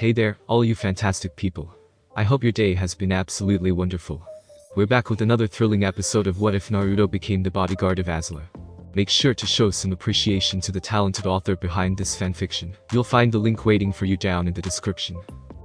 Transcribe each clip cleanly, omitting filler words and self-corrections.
Hey there, all you fantastic people. I hope your day has been absolutely wonderful. We're back with another thrilling episode of What If Naruto Became the Bodyguard of Azula. Make sure to show some appreciation to the talented author behind this fanfiction. You'll find the link waiting for you down in the description.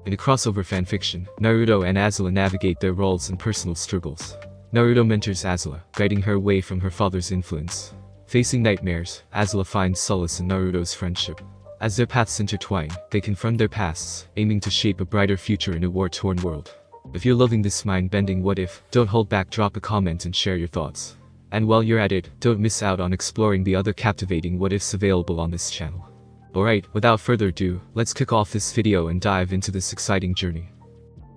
In a crossover fanfiction, Naruto and Azula navigate their roles and personal struggles. Naruto mentors Azula, guiding her away from her father's influence. Facing nightmares, Azula finds solace in Naruto's friendship. As their paths intertwine, they confront their pasts, aiming to shape a brighter future in a war-torn world. If you're loving this mind-bending what if, don't hold back, drop a comment and share your thoughts. And while you're at it, don't miss out on exploring the other captivating what ifs available on this channel. Alright, without further ado, let's kick off this video and dive into this exciting journey.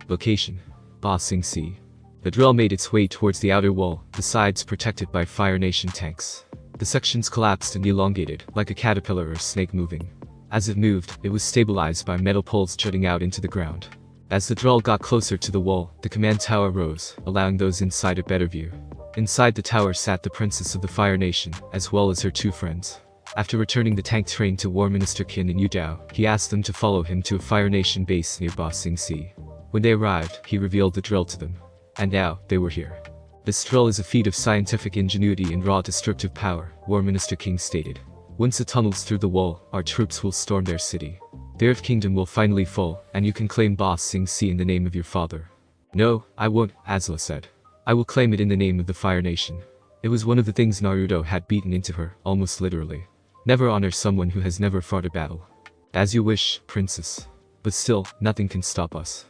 Location: Ba Sing Se. The drill made its way towards the outer wall, the sides protected by Fire Nation tanks. The sections collapsed and elongated, like a caterpillar or snake moving. As it moved, it was stabilized by metal poles jutting out into the ground. As the drill got closer to the wall, the command tower rose, allowing those inside a better view. Inside the tower sat the princess of the Fire Nation, as well as her two friends. After returning the tank train to War Minister Qin and Yu Dao, he asked them to follow him to a Fire Nation base near Ba Sing Se. When they arrived, he revealed the drill to them. And now, they were here. This drill is a feat of scientific ingenuity and raw destructive power, War Minister King stated. Once it tunnels through the wall, our troops will storm their city. The Earth Kingdom will finally fall, and you can claim Ba Sing Se in the name of your father. No, I won't, Azula said. I will claim it in the name of the Fire Nation. It was one of the things Naruto had beaten into her, almost literally. Never honor someone who has never fought a battle. As you wish, princess. But still, nothing can stop us.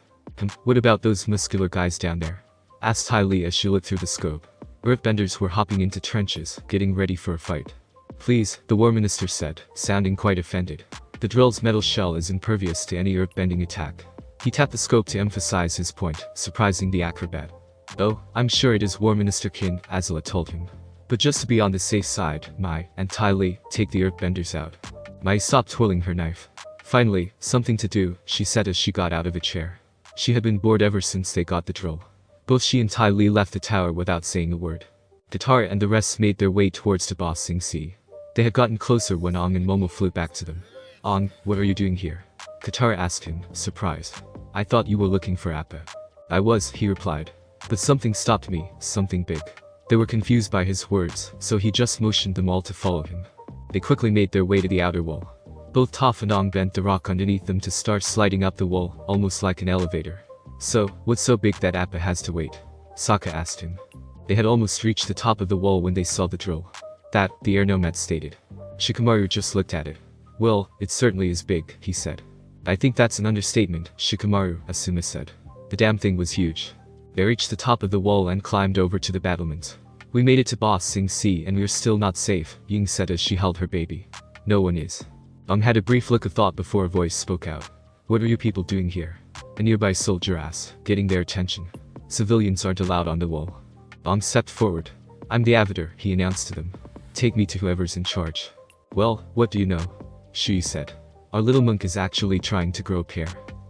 What about those muscular guys down there? Asked Ty Lee as she looked through the scope. Earthbenders were hopping into trenches, getting ready for a fight. Please, the War Minister said, sounding quite offended. The drill's metal shell is impervious to any earthbending attack. He tapped the scope to emphasize his point, surprising the acrobat. Oh, I'm sure it is War Minister Qin, Azula told him. But just to be on the safe side, Mai and Ty Lee take the earthbenders out. Mai stopped twirling her knife. Finally, something to do, she said as she got out of a chair. She had been bored ever since they got the drill. Both she and Ty Lee left the tower without saying a word. Katara and the rest made their way towards the Ba Sing Se. They had gotten closer when Aang and Momo flew back to them. Aang, what are you doing here? Katara asked him, surprised. I thought you were looking for Appa. I was, he replied. But something stopped me, something big. They were confused by his words, so he just motioned them all to follow him. They quickly made their way to the outer wall. Both Toph and Aang bent the rock underneath them to start sliding up the wall, almost like an elevator. So, what's so big that Appa has to wait? Sokka asked him. They had almost reached the top of the wall when they saw the drill. That, the air nomad stated. Shikamaru just looked at it. Well, it certainly is big, he said. I think that's an understatement, Shikamaru, Asuma said. The damn thing was huge. They reached the top of the wall and climbed over to the battlements. We made it to Ba Sing Se and we're still not safe, Ying said as she held her baby. No one is. Aang had a brief look of thought before a voice spoke out. What are you people doing here? A nearby soldier asked, getting their attention. Civilians aren't allowed on the wall. Aang stepped forward. I'm the Avatar, he announced to them. Take me to whoever's in charge. Well, what do you know? Shui said. Our little monk is actually trying to grow a pair.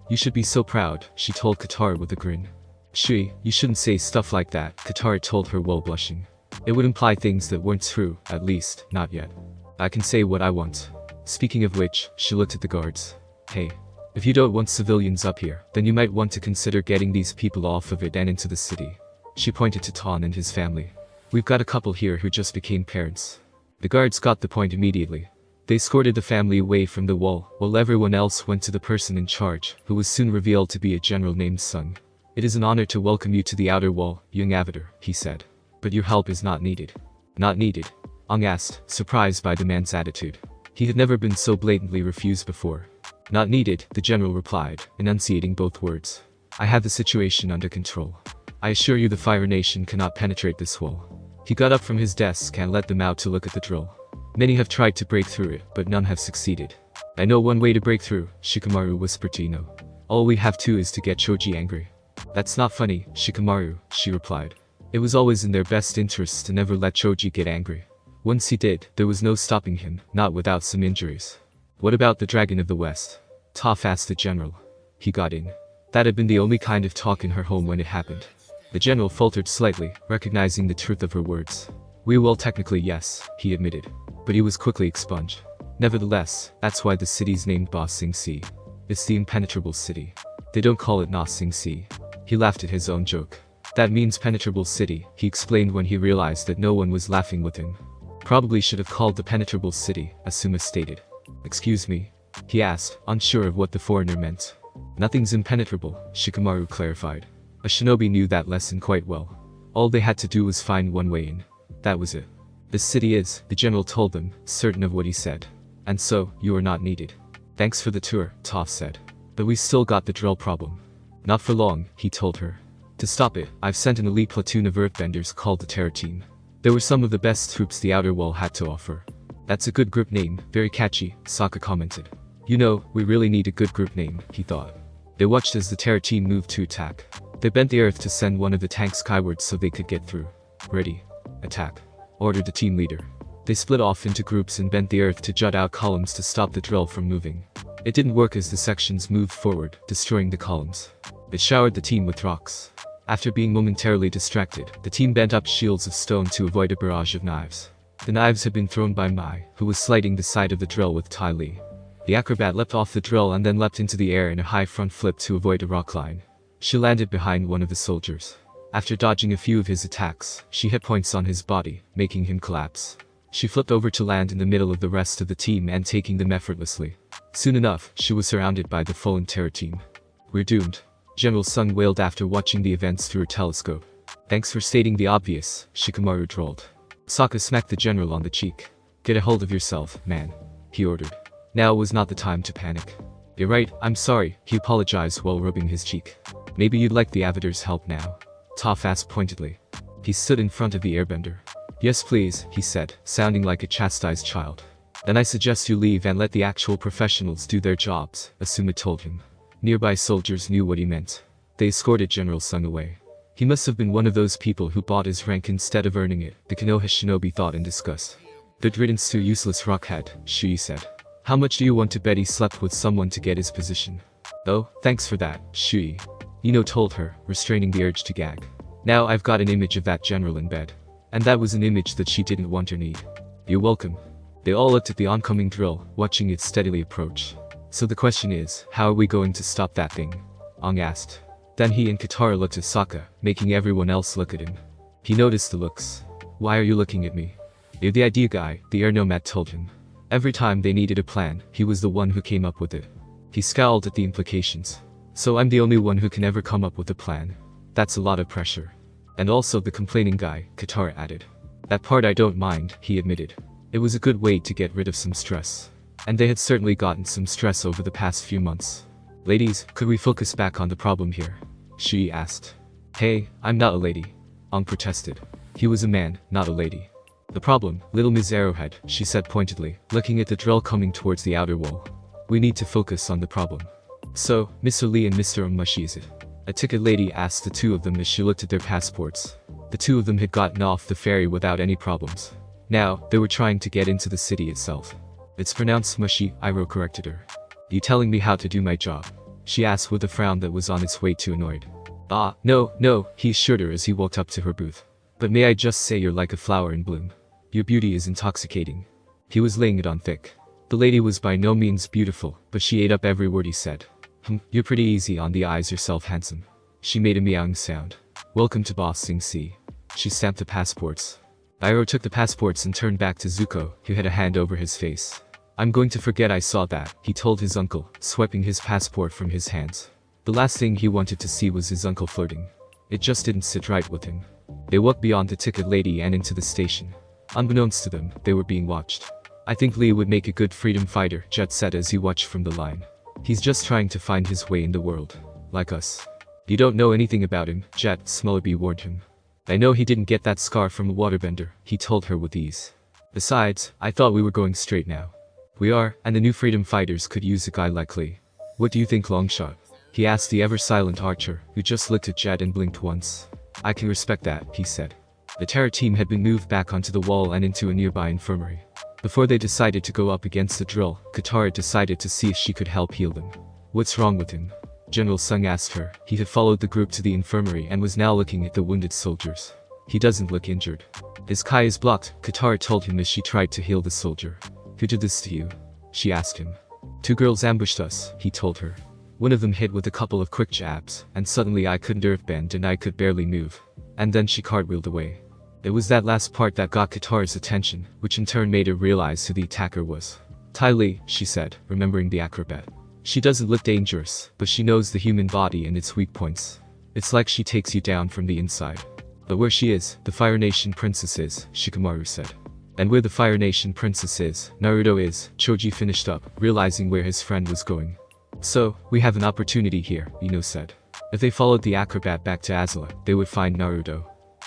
You should be so proud, she told Katara with a grin. Shui, you shouldn't say stuff like that, Katara told her while blushing. It would imply things that weren't true, at least, not yet. I can say what I want. Speaking of which, she looked at the guards. Hey. If you don't want civilians up here, then you might want to consider getting these people off of it and into the city. She pointed to Ton and his family. We've got a couple here who just became parents. The guards got the point immediately. They escorted the family away from the wall, while everyone else went to the person in charge, who was soon revealed to be a general named Sun. It is an honor to welcome you to the outer wall, young Avatar, he said. But your help is not needed. Not needed? Aang asked, surprised by the man's attitude. He had never been so blatantly refused before. Not needed, the general replied, enunciating both words. I have the situation under control. I assure you the Fire Nation cannot penetrate this wall. He got up from his desk and led them out to look at the drill. Many have tried to break through it, but none have succeeded. I know one way to break through, Shikamaru whispered to Ino. All we have to is to get Choji angry. That's not funny, Shikamaru, she replied. It was always in their best interests to never let Choji get angry. Once he did, there was no stopping him, not without some injuries. What about the Dragon of the West? Toph asked the general. He got in. That had been the only kind of talk in her home when it happened. The general faltered slightly, recognizing the truth of her words. Well, technically yes, he admitted. But he was quickly expunged. Nevertheless, that's why the city's named Ba Sing Se. It's the impenetrable city. They don't call it Na Sing Si. He laughed at his own joke. That means penetrable city, he explained when he realized that no one was laughing with him. Probably should have called the penetrable city, Asuma stated. Excuse me? He asked, unsure of what the foreigner meant. Nothing's impenetrable, Shikamaru clarified. A shinobi knew that lesson quite well. All they had to do was find one way in. That was it. This city is, the general told them, certain of what he said. And so, you are not needed. Thanks for the tour, Toph said. But we still got the drill problem. Not for long, he told her. To stop it, I've sent an elite platoon of earthbenders called the Terror Team. They were some of the best troops the outer wall had to offer. That's a good group name, very catchy, Sokka commented. You know, we really need a good group name, he thought. They watched as the Terror Team moved to attack. They bent the earth to send one of the tanks skyward so they could get through. Ready. Attack. Ordered the team leader. They split off into groups and bent the earth to jut out columns to stop the drill from moving. It didn't work as the sections moved forward, destroying the columns. It showered the team with rocks. After being momentarily distracted, the team bent up shields of stone to avoid a barrage of knives. The knives had been thrown by Mai, who was sliding the side of the drill with Tai Li. The acrobat leapt off the drill and then leapt into the air in a high front flip to avoid a rock line. She landed behind one of the soldiers. After dodging a few of his attacks, she hit points on his body, making him collapse. She flipped over to land in the middle of the rest of the team and taking them effortlessly. Soon enough, she was surrounded by the fallen Terror Team. We're doomed. General Sung wailed after watching the events through her telescope. Thanks for stating the obvious, Shikamaru drawled. Sokka smacked the general on the cheek. Get a hold of yourself, man, he ordered. Now was not the time to panic. You're right, I'm sorry, he apologized while rubbing his cheek. Maybe you'd like the Avatar's help now? Toph asked pointedly. He stood in front of the airbender. Yes please, he said, sounding like a chastised child. Then I suggest you leave and let the actual professionals do their jobs, Asuma told him. Nearby soldiers knew what he meant. They escorted General Sung away. He must have been one of those people who bought his rank instead of earning it, the Konoha shinobi thought in disgust. Good riddance to useless rockhead, Shui said. How much do you want to bet he slept with someone to get his position? Oh, thanks for that, Shui. Ino told her, restraining the urge to gag. Now I've got an image of that general in bed. And that was an image that she didn't want or need. You're welcome. They all looked at the oncoming drill, watching it steadily approach. So the question is, how are we going to stop that thing? Aang asked. Then he and Katara looked at Sokka, making everyone else look at him. He noticed the looks. Why are you looking at me? You're the idea guy, the air nomad told him. Every time they needed a plan, he was the one who came up with it. He scowled at the implications. So I'm the only one who can ever come up with a plan. That's a lot of pressure. And also the complaining guy, Katara added. That part I don't mind, he admitted. It was a good way to get rid of some stress. And they had certainly gotten some stress over the past few months. Ladies, could we focus back on the problem here? She asked. Hey, I'm not a lady. Aang protested. He was a man, not a lady. The problem, little Ms. Arrowhead, she said pointedly, looking at the drill coming towards the outer wall. We need to focus on the problem. So, Mr. Lee and Mr. Umushi is it? A ticket lady asked the two of them as she looked at their passports. The two of them had gotten off the ferry without any problems. Now, they were trying to get into the city itself. It's pronounced Mushi, Iroh corrected her. You telling me how to do my job? She asked with a frown that was on its way to annoyed. Ah, no, he assured her as he walked up to her booth. But may I just say you're like a flower in bloom. Your beauty is intoxicating. He was laying it on thick. The lady was by no means beautiful, but she ate up every word he said. You're pretty easy on the eyes yourself, handsome. She made a meowing sound. Welcome to Boss Sing Si. She stamped the passports. Iroh took the passports and turned back to Zuko, who had a hand over his face. I'm going to forget I saw that, he told his uncle, swiping his passport from his hands. The last thing he wanted to see was his uncle flirting. It just didn't sit right with him. They walked beyond the ticket lady and into the station. Unbeknownst to them, they were being watched. I think Lee would make a good freedom fighter, Jet said as he watched from the line. He's just trying to find his way in the world. Like us. You don't know anything about him, Jet, Smiley warned him. I know he didn't get that scar from a waterbender, he told her with ease. Besides, I thought we were going straight now. We are, and the new freedom fighters could use a guy like Lee. What do you think, Longshot? He asked the ever-silent archer, who just looked at Jet and blinked once. I can respect that, he said. The Terror Team had been moved back onto the wall and into a nearby infirmary. Before they decided to go up against the drill, Katara decided to see if she could help heal them. What's wrong with him? General Sung asked her. He had followed the group to the infirmary and was now looking at the wounded soldiers. He doesn't look injured. His Kai is blocked, Katara told him as she tried to heal the soldier. Who did this to you? She asked him. Two girls ambushed us, he told her. One of them hit with a couple of quick jabs, and suddenly I couldn't earthbend and I could barely move. And then she cartwheeled away. It was that last part that got Katara's attention, which in turn made her realize who the attacker was. Ty Lee, she said, remembering the acrobat. She doesn't look dangerous, but she knows the human body and its weak points. It's like she takes you down from the inside. But where she is, the Fire Nation princess is, Shikamaru said. And where the Fire Nation princess is, Naruto is, Choji finished up, realizing where his friend was going. So, we have an opportunity here, Ino said. If they followed the acrobat back to Azula, they would find Naruto.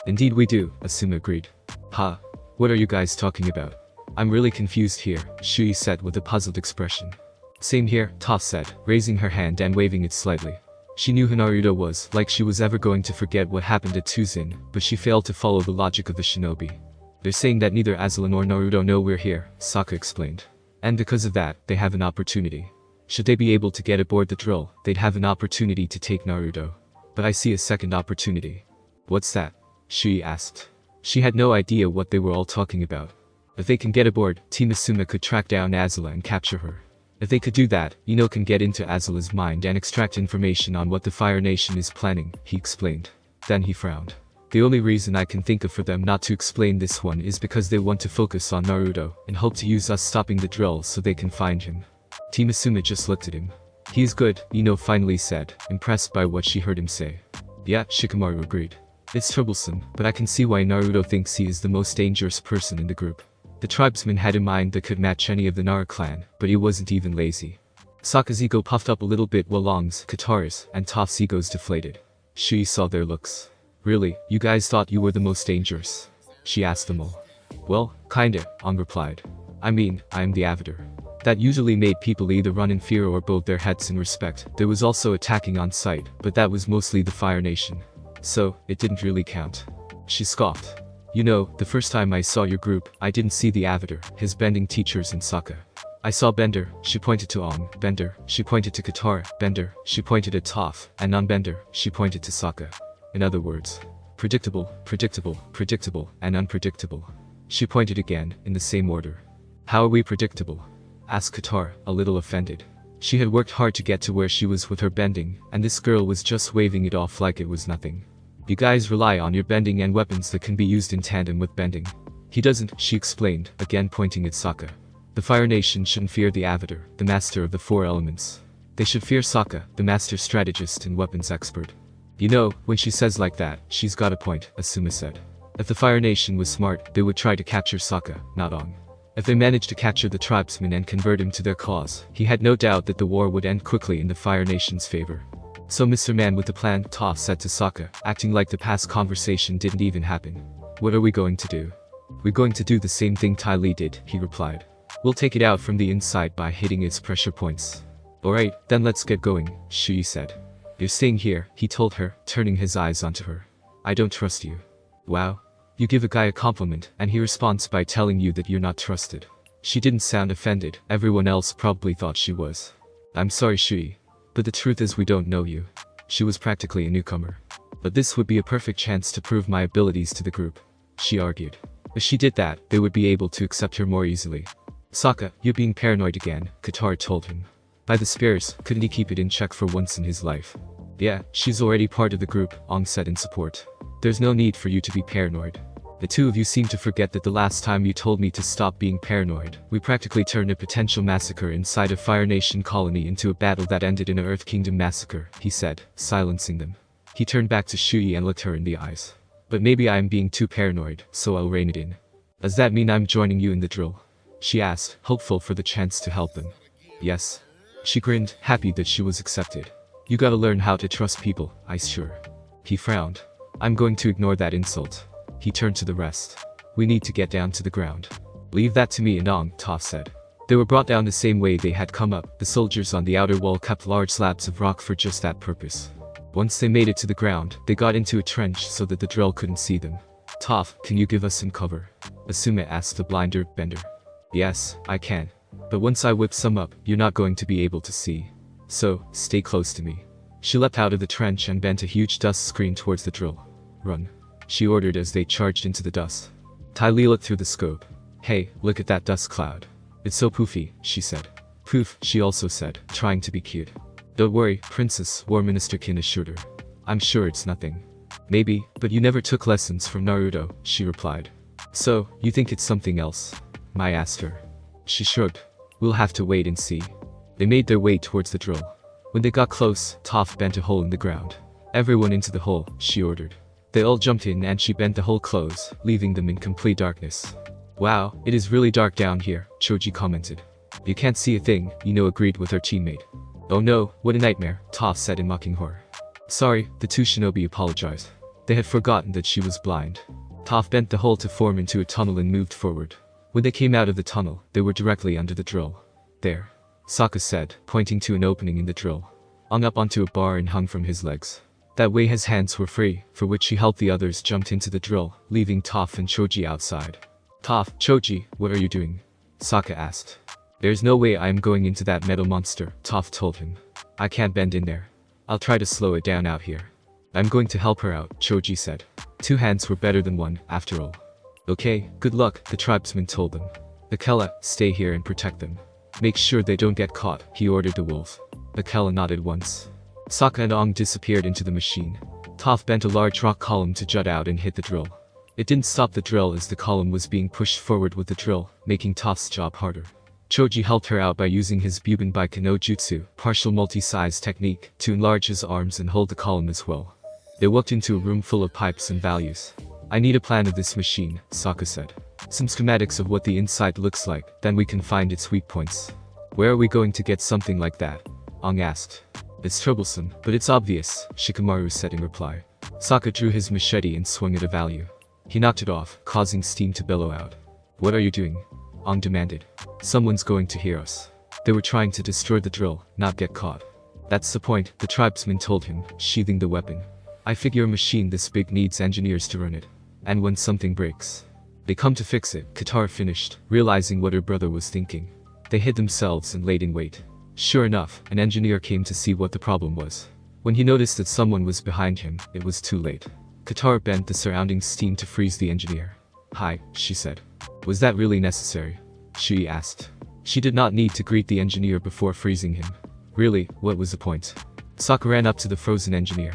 Indeed we do, Asuma agreed. Ha. What are you guys talking about? I'm really confused here, Shui said with a puzzled expression. Same here, Toph said, raising her hand and waving it slightly. She knew who Naruto was, like she was ever going to forget what happened at Tuzin, but she failed to follow the logic of the shinobi. They're saying that neither Azula nor Naruto know we're here, Sokka explained. And because of that, they have an opportunity. Should they be able to get aboard the drill, they'd have an opportunity to take Naruto. But I see a second opportunity. What's that? Shui asked. She had no idea what they were all talking about. If they can get aboard, Team Asuma could track down Azula and capture her. If they could do that, Ino can get into Azula's mind and extract information on what the Fire Nation is planning, he explained. Then he frowned. The only reason I can think of for them not to explain this one is because they want to focus on Naruto and hope to use us stopping the drill so they can find him. Team Asuma just looked at him. He's good, Ino finally said, impressed by what she heard him say. Yeah, Shikamaru agreed. It's troublesome, but I can see why Naruto thinks he is the most dangerous person in the group. The tribesman had a mind that could match any of the Nara clan, but he wasn't even lazy. Sokka's ego puffed up a little bit while Aang's, Katara's, and Toph's egos deflated. Shui saw their looks. Really, you guys thought you were the most dangerous? She asked them all. Well, kinda, Aang replied. I mean, I am the Avatar. That usually made people either run in fear or bow their heads in respect. There was also attacking on sight, but that was mostly the Fire Nation. So, it didn't really count. She scoffed. You know, the first time I saw your group, I didn't see the Avatar, his bending teachers and Sokka. I saw Bender, she pointed to Aang, Bender, she pointed to Katara, Bender, she pointed at Toph, and on Bender, she pointed to Sokka. In other words, predictable, predictable, predictable, and unpredictable. She pointed again, in the same order. How are we predictable? Asked Katara, a little offended. She had worked hard to get to where she was with her bending, and this girl was just waving it off like it was nothing. You guys rely on your bending and weapons that can be used in tandem with bending. He doesn't, she explained, again pointing at Sokka. The Fire Nation shouldn't fear the Avatar, the master of the four elements. They should fear Sokka, the master strategist and weapons expert. You know, when she says like that, she's got a point, Asuma said. If the Fire Nation was smart, they would try to capture Sokka, not Aang. If they managed to capture the tribesman and convert him to their cause, he had no doubt that the war would end quickly in the Fire Nation's favor. So Mr. Man with the plan, Toph said to Sokka, acting like the past conversation didn't even happen. What are we going to do? We're going to do the same thing Ty Lee did, he replied. We'll take it out from the inside by hitting its pressure points. Alright, then let's get going, Shui said. You're staying here, he told her, turning his eyes onto her. I don't trust you. Wow. You give a guy a compliment, and he responds by telling you that you're not trusted. She didn't sound offended, everyone else probably thought she was. I'm sorry Shui. But the truth is we don't know you. She was practically a newcomer. But this would be a perfect chance to prove my abilities to the group. She argued. If she did that, they would be able to accept her more easily. Sokka, you're being paranoid again, Katara told him. By the spears, couldn't he keep it in check for once in his life? Yeah, she's already part of the group, Aang said in support. There's no need for you to be paranoid. The two of you seem to forget that the last time you told me to stop being paranoid, we practically turned a potential massacre inside a Fire Nation colony into a battle that ended in an Earth Kingdom massacre, he said, silencing them. He turned back to Shui and looked her in the eyes. But maybe I am being too paranoid, so I'll rein it in. Does that mean I'm joining you in the drill? She asked, hopeful for the chance to help them. Yes. She grinned, happy that she was accepted. You gotta learn how to trust people, I sure. He frowned. I'm going to ignore that insult. He turned to the rest. We need to get down to the ground. Leave that to me and Aang, Toph said. They were brought down the same way they had come up. The soldiers on the outer wall kept large slabs of rock for just that purpose. Once they made it to the ground, they got into a trench so that the drill couldn't see them. Toph, can you give us some cover? Asuma asked the blind earth bender. Yes, I can. But once I whip some up, you're not going to be able to see. So, stay close to me. She leapt out of the trench and bent a huge dust screen towards the drill. Run. She ordered as they charged into the dust. Ty Lee looked through the scope. Hey, look at that dust cloud. It's so poofy, she said. Poof, she also said, trying to be cute. Don't worry, Princess, War Minister Kin assured her. I'm sure it's nothing. Maybe, but you never took lessons from Naruto, she replied. So, you think it's something else? Mai asked her. She shrugged. We'll have to wait and see. They made their way towards the drill. When they got close, Toph bent a hole in the ground. Everyone into the hole, she ordered. They all jumped in and she bent the hole close, leaving them in complete darkness. Wow, it is really dark down here, Choji commented. You can't see a thing, Ino agreed with her teammate. Oh no, what a nightmare, Toph said in mocking horror. Sorry, the two shinobi apologized. They had forgotten that she was blind. Toph bent the hole to form into a tunnel and moved forward. When they came out of the tunnel, they were directly under the drill. There. Sokka said, pointing to an opening in the drill. Hung up onto a bar and hung from his legs. That way his hands were free, for which he helped the others jump into the drill, leaving Toph and Choji outside. Toph, Choji, what are you doing? Sokka asked. There's no way I am going into that metal monster, Toph told him. I can't bend in there. I'll try to slow it down out here. I'm going to help her out, Choji said. 2 hands were better than 1, after all. Okay, good luck, the tribesman told them. Akela, stay here and protect them. Make sure they don't get caught, he ordered the wolf. Akela nodded once. Sokka and Aang disappeared into the machine. Toph bent a large rock column to jut out and hit the drill. It didn't stop the drill as the column was being pushed forward with the drill, making Toph's job harder. Choji helped her out by using his Bubenbaika no Jutsu, partial multi-size technique, to enlarge his arms and hold the column as well. They walked into a room full of pipes and values. I need a plan of this machine, Sokka said. Some schematics of what the inside looks like, then we can find its weak points. Where are we going to get something like that? Aang asked. It's troublesome, but it's obvious, Shikamaru said in reply. Sokka drew his machete and swung at a value. He knocked it off, causing steam to billow out. What are you doing? Aang demanded. Someone's going to hear us. They were trying to destroy the drill, not get caught. That's the point, the tribesman told him, sheathing the weapon. I figure a machine this big needs engineers to run it. And when something breaks, they come to fix it, Katara finished, realizing what her brother was thinking. They hid themselves and laid in wait. Sure enough, an engineer came to see what the problem was. When he noticed that someone was behind him, it was too late. Katara bent the surrounding steam to freeze the engineer. Hi, she said. Was that really necessary? She asked. She did not need to greet the engineer before freezing him. Really, what was the point? Sokka ran up to the frozen engineer.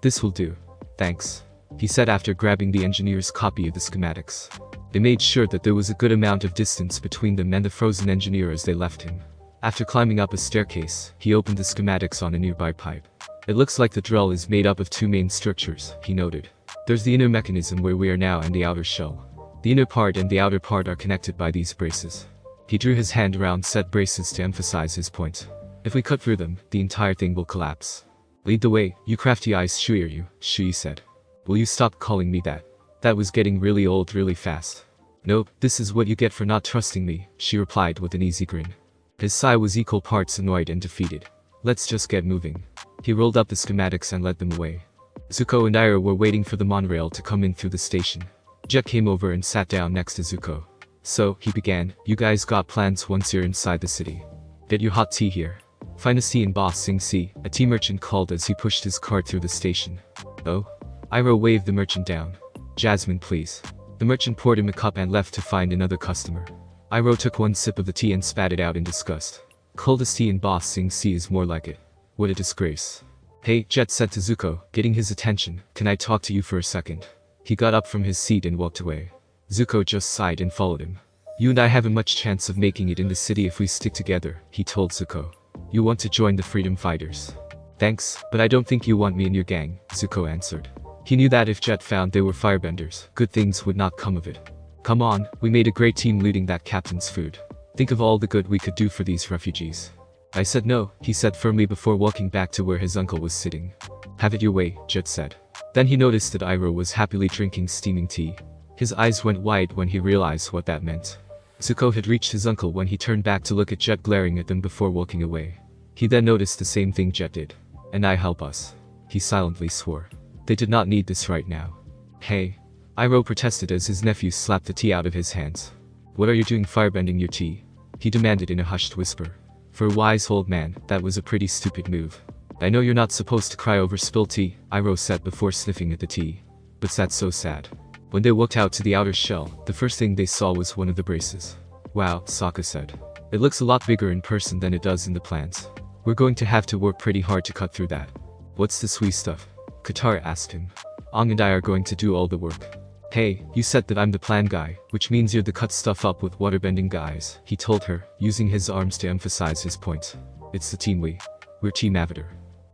This will do. Thanks, he said after grabbing the engineer's copy of the schematics. They made sure that there was a good amount of distance between them and the frozen engineer as they left him. After climbing up a staircase, he opened the schematics on a nearby pipe. It looks like the drill is made up of 2 main structures, he noted. There's the inner mechanism where we are now and the outer shell. The inner part and the outer part are connected by these braces. He drew his hand around said braces to emphasize his point. If we cut through them, the entire thing will collapse. Lead the way, you crafty eyes Shuiryu, Shui said. Will you stop calling me that? That was getting really old really fast. Nope, this is what you get for not trusting me, she replied with an easy grin. His sigh was equal parts annoyed and defeated. Let's just get moving. He rolled up the schematics and led them away. Zuko and Iroh were waiting for the monorail to come in through the station. Jet came over and sat down next to Zuko. So, he began, you guys got plans once you're inside the city. Get your hot tea here. Finest tea in Ba Sing Si, a tea merchant called as he pushed his cart through the station. Oh? Iroh waved the merchant down. Jasmine please. The merchant poured him a cup and left to find another customer. Iroh took 1 sip of the tea and spat it out in disgust. Coldest tea in Ba Sing Si is more like it. What a disgrace. Hey, Jet said to Zuko, getting his attention, can I talk to you for a second? He got up from his seat and walked away. Zuko just sighed and followed him. You and I have a much chance of making it in the city if we stick together, he told Zuko. You want to join the freedom fighters? Thanks, but I don't think you want me in your gang, Zuko answered. He knew that if Jet found they were firebenders, good things would not come of it. Come on, we made a great team looting that captain's food. Think of all the good we could do for these refugees. I said no, he said firmly before walking back to where his uncle was sitting. Have it your way, Jet said. Then he noticed that Iroh was happily drinking steaming tea. His eyes went wide when he realized what that meant. Zuko had reached his uncle when he turned back to look at Jet glaring at them before walking away. He then noticed the same thing Jet did. And I help us. He silently swore. They did not need this right now. Hey. Iroh protested as his nephew slapped the tea out of his hands. What are you doing firebending your tea? He demanded in a hushed whisper. For a wise old man, that was a pretty stupid move. I know you're not supposed to cry over spilled tea, Iroh said before sniffing at the tea. But that's so sad. When they walked out to the outer shell, the first thing they saw was one of the braces. Wow, Sokka said. It looks a lot bigger in person than it does in the plans. We're going to have to work pretty hard to cut through that. What's the sweet stuff? Katara asked him. Aang and I are going to do all the work. Hey, you said that I'm the plan guy, which means you're the cut stuff up with waterbending guys, he told her, using his arms to emphasize his point. It's the team we're Team Avatar.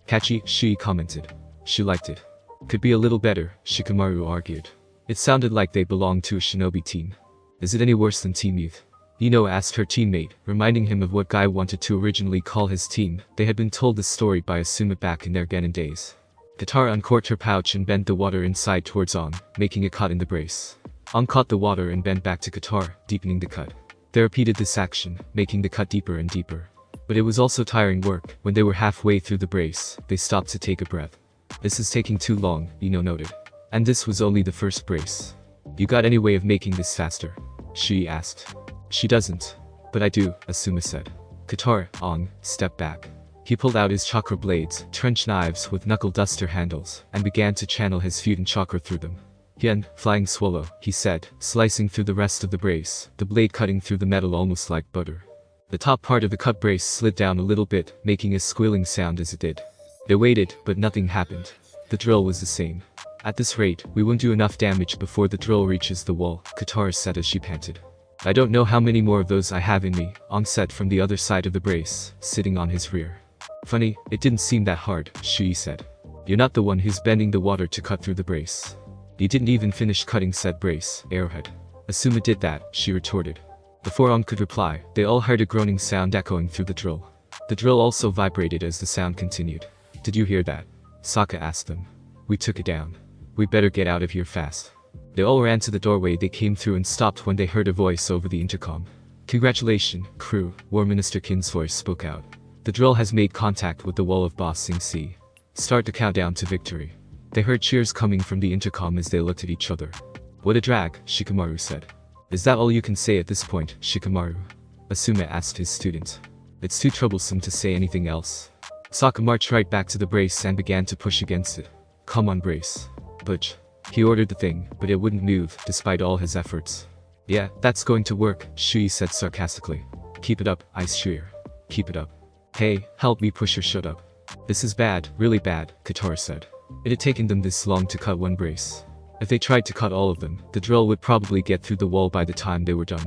Catchy, she commented. She liked it. Could be a little better, Shikamaru argued. It sounded like they belonged to a shinobi team. Is it any worse than Team Youth? Ino asked her teammate, reminding him of what Guy wanted to originally call his team. They had been told this story by Asuma back in their Genin days. Katara uncorked her pouch and bent the water inside towards Aang, making a cut in the brace. Aang caught the water and bent back to Katara, deepening the cut. They repeated this action, making the cut deeper and deeper. But it was also tiring work. When they were halfway through the brace, they stopped to take a breath. This is taking too long, Ino noted. And this was only the first brace. You got any way of making this faster? She asked. She doesn't. But I do, Asuma said. Katara, Aang, stepped back. He pulled out his chakra blades, trench knives with knuckle duster handles, and began to channel his Futon chakra through them. Hien, flying swallow, he said, slicing through the rest of the brace, the blade cutting through the metal almost like butter. The top part of the cut brace slid down a little bit, making a squealing sound as it did. They waited, but nothing happened. The drill was the same. At this rate, we won't do enough damage before the drill reaches the wall, Katara said as she panted. I don't know how many more of those I have in me, Aang said from the other side of the brace, sitting on his rear. Funny, it didn't seem that hard, Shui said. You're not the one who's bending the water to cut through the brace. You didn't even finish cutting said brace, Arrowhead. Asuma did that, she retorted. Before Aang could reply, they all heard a groaning sound echoing through the drill. The drill also vibrated as the sound continued. Did you hear that? Sokka asked them. We took it down. We better get out of here fast. They all ran to the doorway they came through and stopped when they heard a voice over the intercom. Congratulations, crew, War Minister Kin's voice spoke out. The drill has made contact with the wall of Ba Sing Se. Start the countdown to victory. They heard cheers coming from the intercom as they looked at each other. What a drag, Shikamaru said. Is that all you can say at this point, Shikamaru? Asuma asked his student. It's too troublesome to say anything else. Sokka marched right back to the brace and began to push against it. Come on, brace. Budge. He ordered the thing, but it wouldn't move, despite all his efforts. Yeah, that's going to work, Shui said sarcastically. Keep it up, Ice Shuir. Keep it up. Hey, help me push your shut up. This is bad, really bad, Katara said. It had taken them this long to cut one brace. If they tried to cut all of them, the drill would probably get through the wall by the time they were done.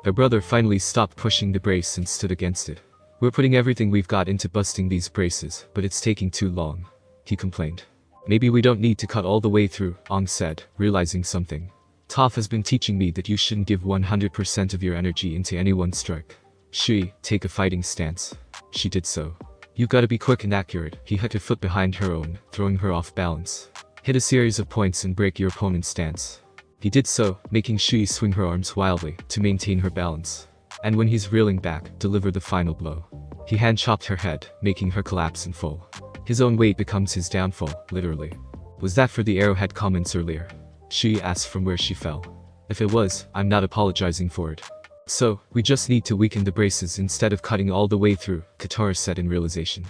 Their brother finally stopped pushing the brace and stood against it. We're putting everything we've got into busting these braces, but it's taking too long, he complained. Maybe we don't need to cut all the way through, Aang said, realizing something. Toph has been teaching me that you shouldn't give 100% of your energy into any one strike. Shui, take a fighting stance. She did so. You've got to be quick and accurate. He had her foot behind her own, throwing her off balance. Hit a series of points and break your opponent's stance. He did so, making Shui swing her arms wildly to maintain her balance. And when he's reeling back, deliver the final blow. He hand-chopped her head, making her collapse and fall. His own weight becomes his downfall, literally. Was that for the arrowhead comments earlier? Shui asked from where she fell. If it was, I'm not apologizing for it. So, we just need to weaken the braces instead of cutting all the way through, Katara said in realization.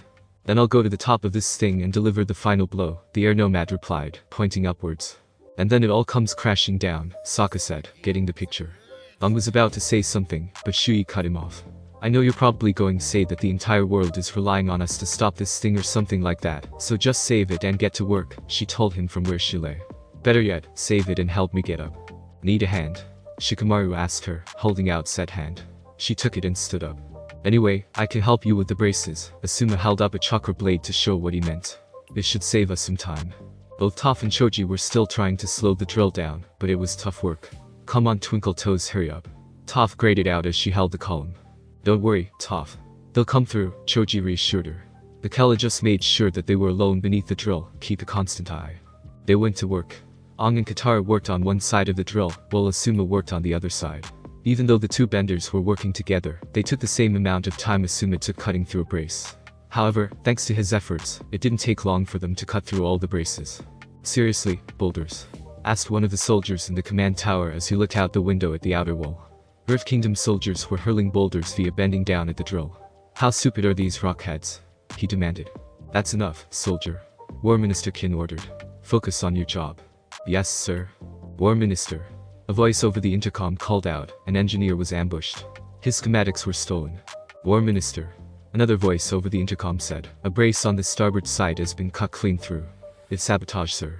Then I'll go to the top of this thing and deliver the final blow, the air nomad replied, pointing upwards. And then it all comes crashing down, Sokka said, getting the picture. Aang was about to say something, but Shui cut him off. I know you're probably going to say that the entire world is relying on us to stop this thing or something like that, so just save it and get to work, she told him from where she lay. Better yet, save it and help me get up. Need a hand? Shikamaru asked her, holding out said hand. She took it and stood up. Anyway, I can help you with the braces. Asuma held up a chakra blade to show what he meant. It should save us some time. Both Toph and Choji were still trying to slow the drill down, but it was tough work. Come on Twinkle Toes, hurry up. Toph grated out as she held the column. Don't worry, Toph. They'll come through, Choji reassured her. The Kella just made sure that they were alone beneath the drill, keep a constant eye. They went to work. Aang and Katara worked on one side of the drill, while Asuma worked on the other side. Even though the two benders were working together, they took the same amount of time Asuma took cutting through a brace. However, thanks to his efforts, it didn't take long for them to cut through all the braces. Seriously, boulders? Asked one of the soldiers in the command tower as he looked out the window at the outer wall. Earth Kingdom soldiers were hurling boulders via bending down at the drill. How stupid are these rockheads? He demanded. That's enough, soldier. War Minister Kin ordered. Focus on your job. Yes, sir. War Minister. A voice over the intercom called out. An engineer was ambushed. His schematics were stolen. War Minister. Another voice over the intercom said, a brace on the starboard side has been cut clean through. It's sabotage, sir.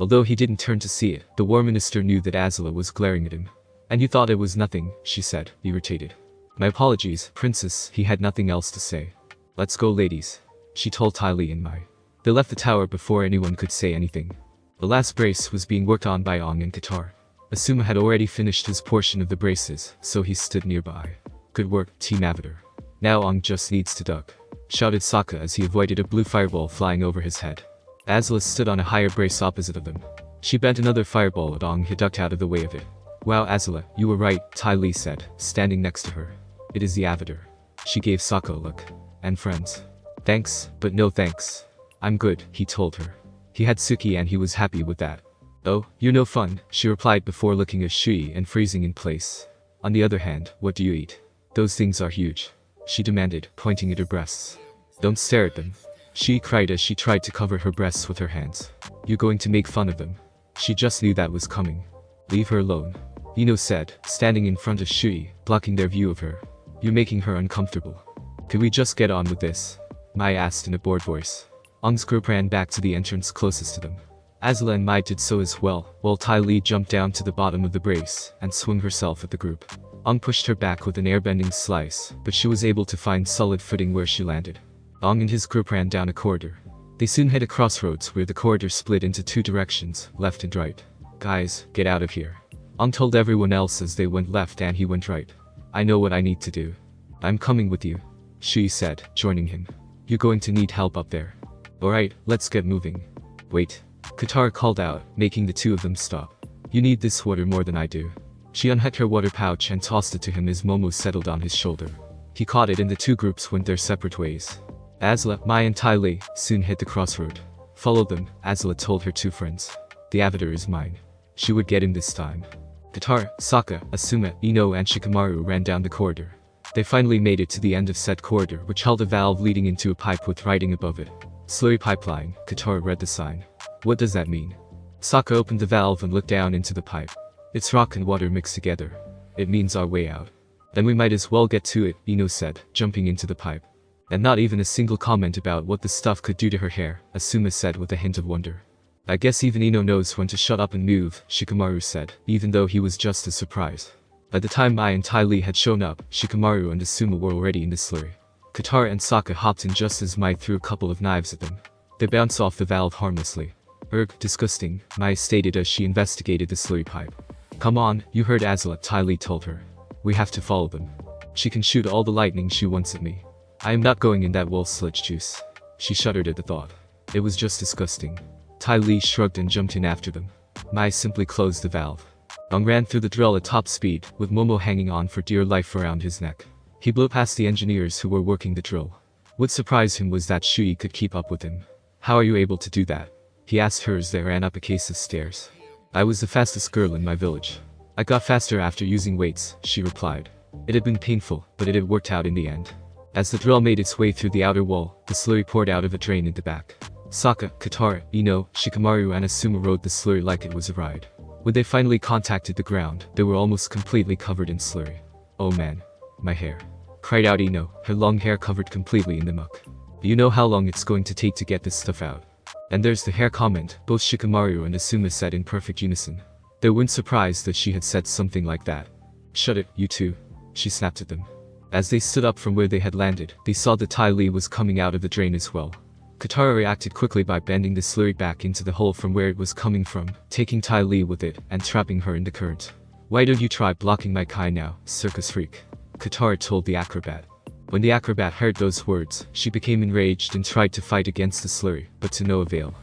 Although he didn't turn to see it, the War Minister knew that Azula was glaring at him. And you thought it was nothing, she said, irritated. My apologies, Princess, he had nothing else to say. Let's go, ladies, she told Ty Lee and Mai. They left the tower before anyone could say anything. The last brace was being worked on by Aang and Katara. Asuma had already finished his portion of the braces, so he stood nearby. Good work, Team Avatar. Now Aang just needs to duck, shouted Sokka as he avoided a blue fireball flying over his head. Azula stood on a higher brace opposite of them. She bent another fireball at Aang, who ducked out of the way of it. Wow, Azula, you were right, Ty Lee said, standing next to her. It is the Avatar. She gave Sokka a look. And friends. Thanks, but no thanks. I'm good, he told her. He had Suki and he was happy with that. Oh, you're no fun, she replied before looking at Shui and freezing in place. On the other hand, what do you eat? Those things are huge, she demanded, pointing at her breasts. Don't stare at them. She cried as she tried to cover her breasts with her hands. You're going to make fun of them. She just knew that was coming. Leave her alone, Ino said, standing in front of Shui, blocking their view of her. You're making her uncomfortable. Could we just get on with this? Mai asked in a bored voice. Aang's group ran back to the entrance closest to them. Azula and Mai did so as well, while Ty Lee jumped down to the bottom of the brace and swung herself at the group. Aang pushed her back with an airbending slice, but she was able to find solid footing where she landed. Aang and his group ran down a corridor. They soon hit a crossroads where the corridor split into two directions, left and right. Guys, get out of here. Aang told everyone else as they went left and he went right. I know what I need to do. I'm coming with you, Shui said, joining him. You're going to need help up there. Alright, let's get moving. Wait. Katara called out, making the two of them stop. You need this water more than I do. She unhooked her water pouch and tossed it to him as Momo settled on his shoulder. He caught it and the two groups went their separate ways. Azula, Mai and Ty Lee soon hit the crossroad. Follow them, Azula told her two friends. The Avatar is mine. She would get him this time. Katara, Sokka, Asuma, Ino and Shikamaru ran down the corridor. They finally made it to the end of said corridor, which held a valve leading into a pipe with writing above it. Slurry pipeline, Katara read the sign. What does that mean? Sokka opened the valve and looked down into the pipe. It's rock and water mixed together. It means our way out. Then we might as well get to it, Ino said, jumping into the pipe. And not even a single comment about what the stuff could do to her hair, Asuma said with a hint of wonder. I guess even Ino knows when to shut up and move, Shikamaru said, even though he was just as surprised. By the time Mai and Ty Lee had shown up, Shikamaru and Asuma were already in the slurry. Katara and Sokka hopped in just as Mai threw a couple of knives at them. They bounced off the valve harmlessly. Ugh, disgusting, Mai stated as she investigated the slurry pipe. Come on, you heard Azula, Ty Lee told her. We have to follow them. She can shoot all the lightning she wants at me. I am not going in that wall sludge juice. She shuddered at the thought. It was just disgusting. Ty Lee shrugged and jumped in after them. Mai simply closed the valve. Aang ran through the drill at top speed, with Momo hanging on for dear life around his neck. He blew past the engineers who were working the drill. What surprised him was that Shui could keep up with him. How are you able to do that? He asked her as they ran up a case of stairs. I was the fastest girl in my village. I got faster after using weights, she replied. It had been painful, but it had worked out in the end. As the drill made its way through the outer wall, the slurry poured out of a drain in the back. Sokka, Katara, Ino, Shikamaru and Asuma rode the slurry like it was a ride. When they finally contacted the ground, they were almost completely covered in slurry. Oh man. My hair. Cried out Ino, her long hair covered completely in the muck. You know how long it's going to take to get this stuff out. And there's the hair comment, both Shikamaru and Asuma said in perfect unison. They weren't surprised that she had said something like that. Shut it, you two. She snapped at them. As they stood up from where they had landed, they saw that Ty Lee was coming out of the drain as well. Katara reacted quickly by bending the slurry back into the hole from where it was coming from, taking Ty Lee with it and trapping her in the current. Why don't you try blocking my Kai now, circus freak? Katara told the acrobat. When the acrobat heard those words, she became enraged and tried to fight against the slurry, but to no avail.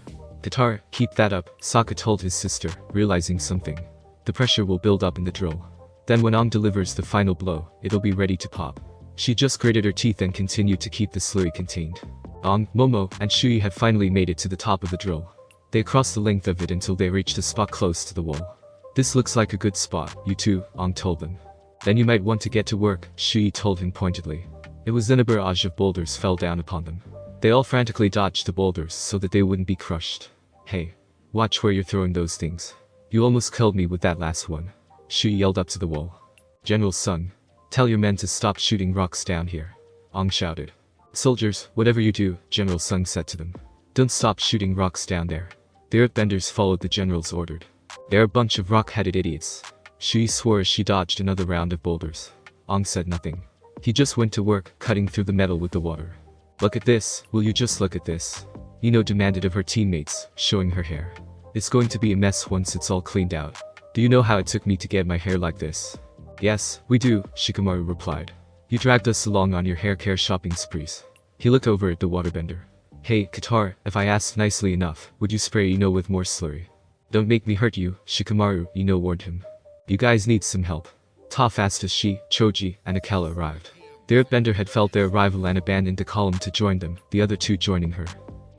Katara, keep that up, Sokka told his sister, realizing something. The pressure will build up in the drill. Then when Aang delivers the final blow, it'll be ready to pop. She just gritted her teeth and continued to keep the slurry contained. Aang, Momo, and Shui had finally made it to the top of the drill. They crossed the length of it until they reached a spot close to the wall. This looks like a good spot, you two, Aang told them. Then you might want to get to work, Shui told him pointedly. It was then a barrage of boulders fell down upon them. They all frantically dodged the boulders so that they wouldn't be crushed. Hey. Watch where you're throwing those things. You almost killed me with that last one. Shui yelled up to the wall. General Sung. Tell your men to stop shooting rocks down here. Aang shouted. Soldiers, whatever you do, General Sung said to them. Don't stop shooting rocks down there. The earthbenders followed the general's order. They're a bunch of rock-headed idiots. Shui swore as she dodged another round of boulders. Aang said nothing. He just went to work, cutting through the metal with the water. Look at this, will you just look at this? Ino demanded of her teammates, showing her hair. It's going to be a mess once it's all cleaned out. Do you know how it took me to get my hair like this? Yes, we do, Shikamaru replied. You dragged us along on your hair care shopping sprees. He looked over at the waterbender. Hey, Katar, if I asked nicely enough, would you spray Ino with more slurry? Don't make me hurt you, Shikamaru, Ino warned him. You guys need some help. Toph asked as she, Choji, and Akela arrived. The earthbender had felt their arrival and abandoned the column to join them, the other two joining her.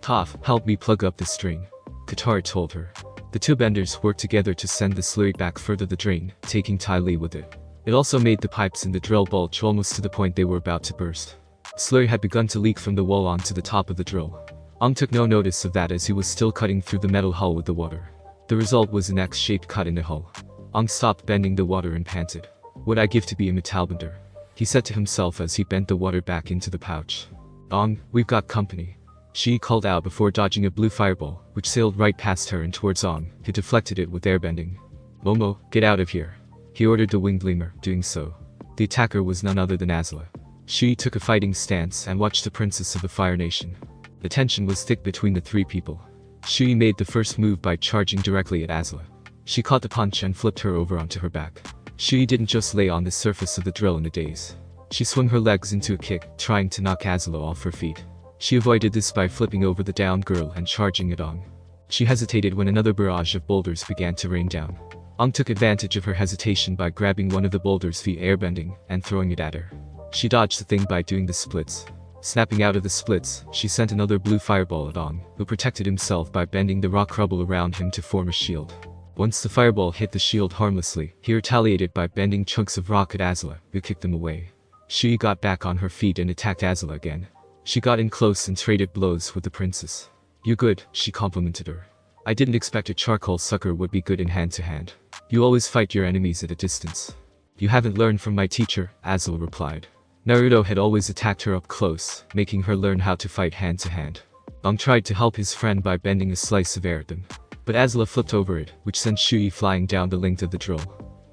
Toph, help me plug up the string, Katar told her. The two benders worked together to send the slurry back further the drain, taking Tai Li with it. It also made the pipes in the drill bulge almost to the point they were about to burst. Slurry had begun to leak from the wall onto the top of the drill. Aang took no notice of that as he was still cutting through the metal hull with the water. The result was an X-shaped cut in the hull. Aang stopped bending the water and panted. What I give to be a metalbender, he said to himself as he bent the water back into the pouch. Aang, we've got company. She called out before dodging a blue fireball, which sailed right past her and towards Aang, who deflected it with airbending. Momo, get out of here, he ordered the winged lemur, doing so. The attacker was none other than Azula. She took a fighting stance and watched the princess of the Fire Nation. The tension was thick between the three people. Shui made the first move by charging directly at Azula. She caught the punch and flipped her over onto her back. Shui didn't just lay on the surface of the drill in a daze. She swung her legs into a kick, trying to knock Azula off her feet. She avoided this by flipping over the downed girl and charging at Aang. She hesitated when another barrage of boulders began to rain down. Aang took advantage of her hesitation by grabbing one of the boulders via airbending and throwing it at her. She dodged the thing by doing the splits. Snapping out of the splits, she sent another blue fireball at Aang, who protected himself by bending the rock rubble around him to form a shield. Once the fireball hit the shield harmlessly, he retaliated by bending chunks of rock at Azula, who kicked them away. Shui got back on her feet and attacked Azula again. She got in close and traded blows with the princess. You good, she complimented her. I didn't expect a charcoal sucker would be good in hand-to-hand. You always fight your enemies at a distance. You haven't learned from my teacher, Azula replied. Naruto had always attacked her up close, making her learn how to fight hand-to-hand. Aang tried to help his friend by bending a slice of air at them. But Azula flipped over it, which sent Shui flying down the length of the drill.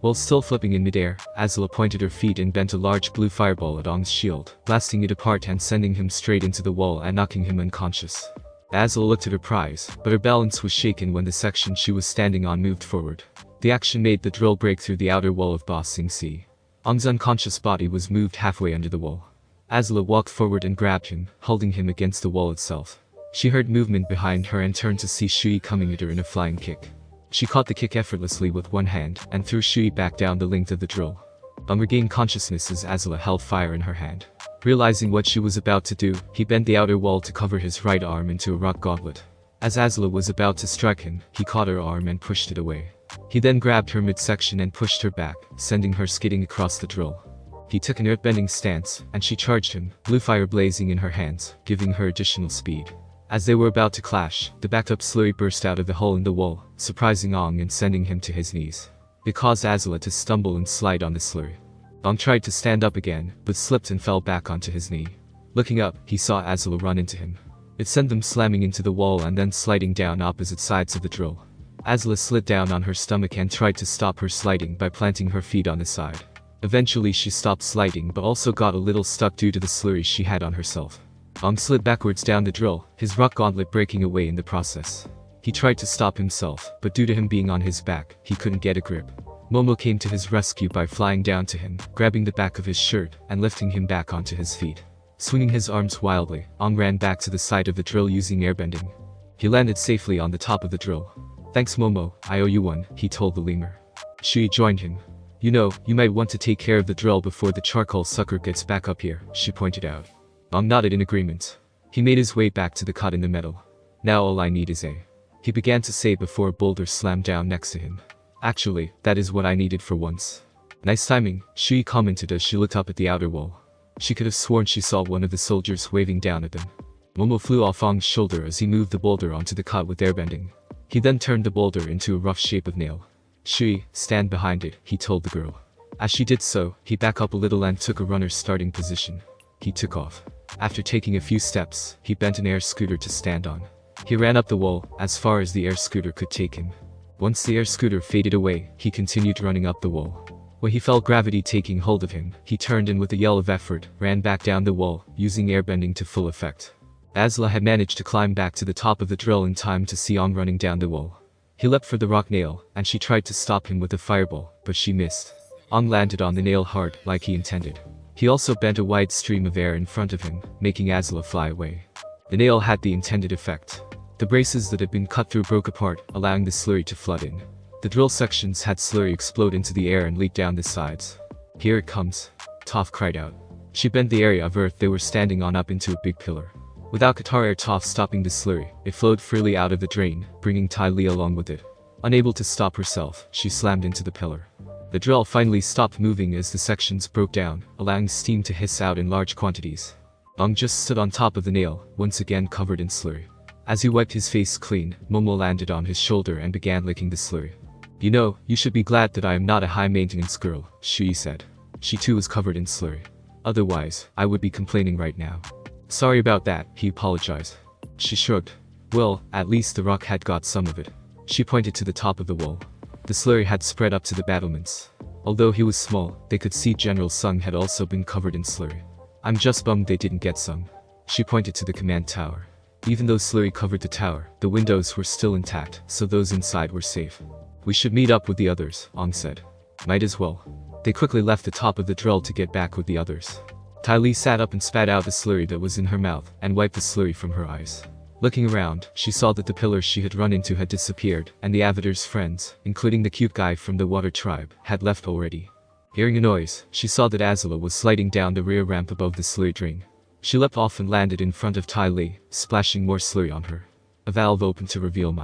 While still flipping in midair, Azula pointed her feet and bent a large blue fireball at Aang's shield, blasting it apart and sending him straight into the wall and knocking him unconscious. Azula looked at her prize, but her balance was shaken when the section she was standing on moved forward. The action made the drill break through the outer wall of Ba Sing Se. Aang's unconscious body was moved halfway under the wall. Azula walked forward and grabbed him, holding him against the wall itself. She heard movement behind her and turned to see Shui coming at her in a flying kick. She caught the kick effortlessly with one hand and threw Shui back down the length of the drill. Aang regained consciousness as Azula held fire in her hand. Realizing what she was about to do, he bent the outer wall to cover his right arm into a rock gauntlet. As Azula was about to strike him, he caught her arm and pushed it away. He then grabbed her midsection and pushed her back, sending her skidding across the drill. He took an earthbending stance, and she charged him, blue fire blazing in her hands, giving her additional speed. As they were about to clash, the backed-up slurry burst out of the hole in the wall, surprising Aang and sending him to his knees. It caused Azula to stumble and slide on the slurry. Aang tried to stand up again, but slipped and fell back onto his knee. Looking up, he saw Azula run into him. It sent them slamming into the wall and then sliding down opposite sides of the drill. Azula slid down on her stomach and tried to stop her sliding by planting her feet on the side. Eventually she stopped sliding but also got a little stuck due to the slurry she had on herself. Aang slid backwards down the drill, his rock gauntlet breaking away in the process. He tried to stop himself, but due to him being on his back, he couldn't get a grip. Momo came to his rescue by flying down to him, grabbing the back of his shirt, and lifting him back onto his feet. Swinging his arms wildly, Aang ran back to the side of the drill using airbending. He landed safely on the top of the drill. Thanks Momo, I owe you one, he told the lemur. Shui joined him. You know, you might want to take care of the drill before the charcoal sucker gets back up here, she pointed out. Aang nodded in agreement. He made his way back to the cut in the metal. Now all I need is a... He began to say before a boulder slammed down next to him. Actually, that is what I needed for once. Nice timing, Shui commented as she looked up at the outer wall. She could have sworn she saw one of the soldiers waving down at them. Momo flew off Aang's shoulder as he moved the boulder onto the cut with airbending. He then turned the boulder into a rough shape of nail. Shui, stand behind it, he told the girl. As she did so, he backed up a little and took a runner's starting position. He took off. After taking a few steps, he bent an air scooter to stand on. He ran up the wall, as far as the air scooter could take him. Once the air scooter faded away, he continued running up the wall. When he felt gravity taking hold of him, he turned and with a yell of effort, ran back down the wall, using airbending to full effect. Azula had managed to climb back to the top of the drill in time to see Aang running down the wall. He leapt for the rock nail, and she tried to stop him with a fireball, but she missed. Aang landed on the nail hard, like he intended. He also bent a wide stream of air in front of him, making Azula fly away. The nail had the intended effect. The braces that had been cut through broke apart, allowing the slurry to flood in. The drill sections had slurry explode into the air and leak down the sides. "Here it comes," Toph cried out. She bent the area of earth they were standing on up into a big pillar. Without Katara or Toph stopping the slurry, it flowed freely out of the drain, bringing Ty Lee along with it. Unable to stop herself, she slammed into the pillar. The drill finally stopped moving as the sections broke down, allowing steam to hiss out in large quantities. Aang just stood on top of the nail, once again covered in slurry. As he wiped his face clean, Momo landed on his shoulder and began licking the slurry. "You know, you should be glad that I am not a high-maintenance girl," Shui said. She too was covered in slurry. "Otherwise, I would be complaining right now." "Sorry about that," he apologized. She shrugged. Well, at least the rock had got some of it. She pointed to the top of the wall. The slurry had spread up to the battlements. Although he was small, they could see General Sung had also been covered in slurry. "I'm just bummed they didn't get some." She pointed to the command tower. Even though slurry covered the tower, the windows were still intact, so those inside were safe. "We should meet up with the others," Aang said. "Might as well." They quickly left the top of the drill to get back with the others. Ty Lee sat up and spat out the slurry that was in her mouth, and wiped the slurry from her eyes. Looking around, she saw that the pillars she had run into had disappeared, and the Avatar's friends, including the cute guy from the water tribe, had left already. Hearing a noise, she saw that Azula was sliding down the rear ramp above the slurry drain. She leapt off and landed in front of Ty Lee, splashing more slurry on her. A valve opened to reveal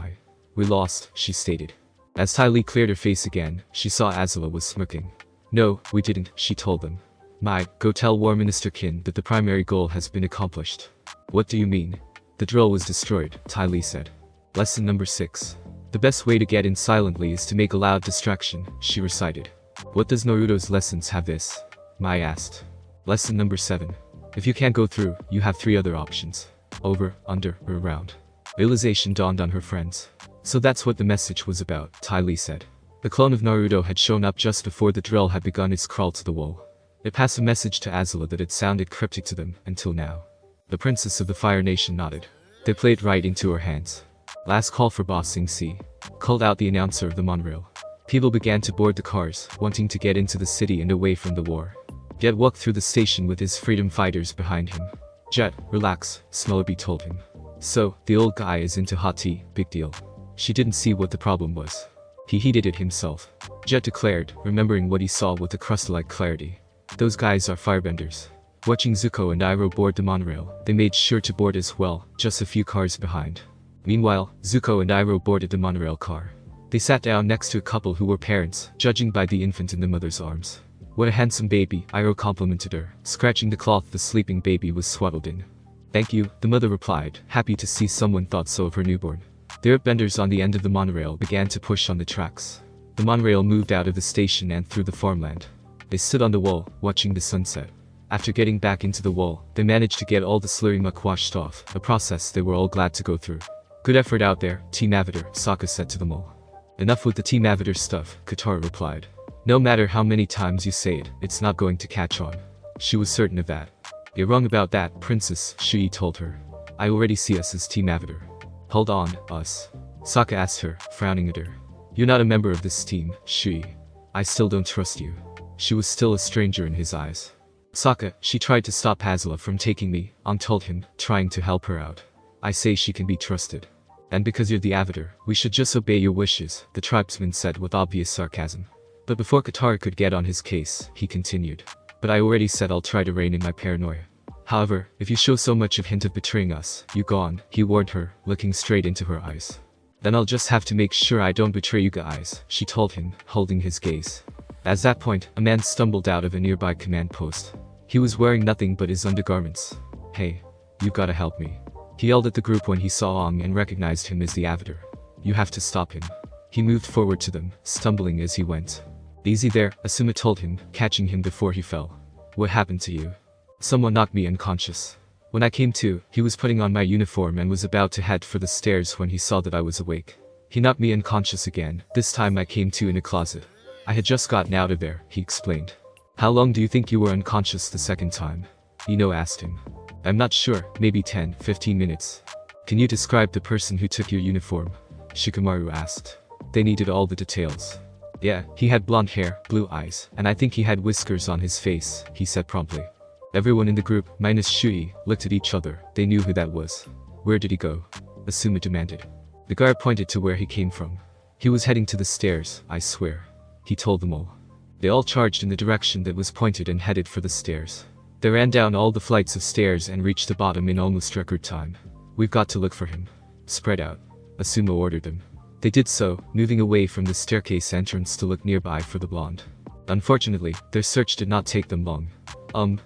"We lost," she stated. As Ty Lee cleared her face again, she saw Azula was smirking. "No, we didn't," she told them. Go tell War Minister Qin that the primary goal has been accomplished." "What do you mean?" "The drill was destroyed," Ty Lee said. Lesson number 6. The best way to get in silently is to make a loud distraction, she recited. "What does Naruto's lessons have this?" Mai asked. Lesson number 7. If you can't go through, you have 3 other options. Over, under, or around. Realization dawned on her friends. "So that's what the message was about," Ty Lee said. The clone of Naruto had shown up just before the drill had begun its crawl to the wall. It passed a message to Azula that had sounded cryptic to them, until now. The princess of the Fire Nation nodded. They played right into her hands. "Last call for Ba Sing Se," called out the announcer of the monorail. People began to board the cars, wanting to get into the city and away from the war. Jet walked through the station with his freedom fighters behind him. "Jet, relax," Smiley told him. "So, the old guy is into hot tea, big deal." She didn't see what the problem was. He heated it himself. Jet declared, remembering what he saw with a crystal-like clarity. "Those guys are firebenders." Watching Zuko and Iroh board the monorail, they made sure to board as well, just a few cars behind. Meanwhile, Zuko and Iroh boarded the monorail car. They sat down next to a couple who were parents, judging by the infant in the mother's arms. "What a handsome baby," Iroh complimented her, scratching the cloth the sleeping baby was swaddled in. "Thank you," the mother replied, happy to see someone thought so of her newborn. The earthbenders on the end of the monorail began to push on the tracks. The monorail moved out of the station and through the farmland. They stood on the wall, watching the sunset. After getting back into the wall, they managed to get all the slurry muck washed off, a process they were all glad to go through. "Good effort out there, Team Avatar," Sokka said to them all. "Enough with the Team Avatar stuff," Katara replied. "No matter how many times you say it, it's not going to catch on." She was certain of that. "You're wrong about that, Princess," Shui told her. "I already see us as Team Avatar." "Hold on, us?" Sokka asked her, frowning at her. "You're not a member of this team, Shui. I still don't trust you." She was still a stranger in his eyes. "Sokka, she tried to stop Azula from taking me," Aang told him, trying to help her out. "I say she can be trusted. And because you're the Avatar, we should just obey your wishes," the tribesman said with obvious sarcasm. But before Katara could get on his case, he continued. "But I already said I'll try to rein in my paranoia. However, if you show so much of hint of betraying us, you gone," he warned her, looking straight into her eyes. "Then I'll just have to make sure I don't betray you guys," she told him, holding his gaze. At that point, a man stumbled out of a nearby command post. He was wearing nothing but his undergarments. "Hey, you gotta help me." He yelled at the group when he saw Aang and recognized him as the Avatar. "You have to stop him." He moved forward to them, stumbling as he went. Easy there, Asuma told him, catching him before he fell. What happened to you? Someone knocked me unconscious. When I came to, he was putting on my uniform and was about to head for the stairs when he saw that I was awake. He knocked me unconscious again. This time I came to in a closet. I had just gotten out of there, he explained. How long do you think you were unconscious the second time? Ino asked him. I'm not sure, maybe 10-15 minutes. Can you describe the person who took your uniform? Shikamaru asked. They needed all the details. Yeah, he had blonde hair, blue eyes, and I think he had whiskers on his face, he said promptly. Everyone in the group, minus Shui, looked at each other. They knew who that was. Where did he go? Asuma demanded. The guard pointed to where he came from. He was heading to the stairs, I swear. He told them all. They all charged in the direction that was pointed and headed for the stairs. They ran down all the flights of stairs and reached the bottom in almost record time. We've got to look for him. Spread out. Asuma ordered them. They did so, moving away from the staircase entrance to look nearby for the blonde. Unfortunately, their search did not take them long.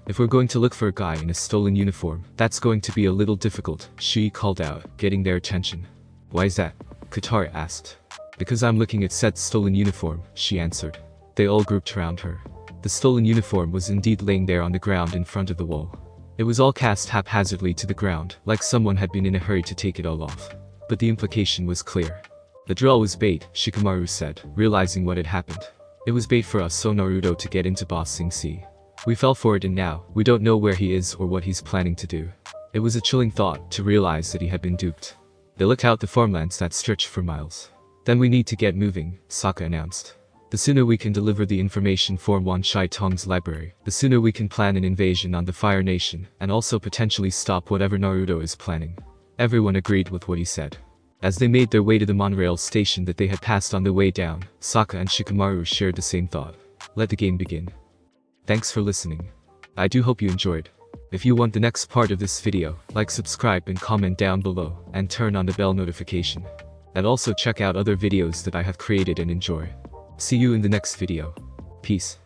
If we're going to look for a guy in a stolen uniform, that's going to be a little difficult, Shui called out, getting their attention. Why is that? Katara asked. Because I'm looking at said stolen uniform, she answered. They all grouped around her. The stolen uniform was indeed laying there on the ground in front of the wall. It was all cast haphazardly to the ground, like someone had been in a hurry to take it all off. But the implication was clear. The drill was bait, Shikamaru said, realizing what had happened. It was bait for us so Naruto to get into Ba Sing Se. We fell for it and now, we don't know where he is or what he's planning to do. It was a chilling thought to realize that he had been duped. They looked out the farmlands that stretched for miles. Then we need to get moving, Sokka announced. The sooner we can deliver the information for Wan Shai Tong's library, the sooner we can plan an invasion on the Fire Nation, and also potentially stop whatever Naruto is planning. Everyone agreed with what he said. As they made their way to the monorail station that they had passed on their way down, Sokka and Shikamaru shared the same thought. Let the game begin. Thanks for listening. I do hope you enjoyed. If you want the next part of this video, like, subscribe and comment down below, and turn on the bell notification. And also check out other videos that I have created and enjoy. See you in the next video. Peace.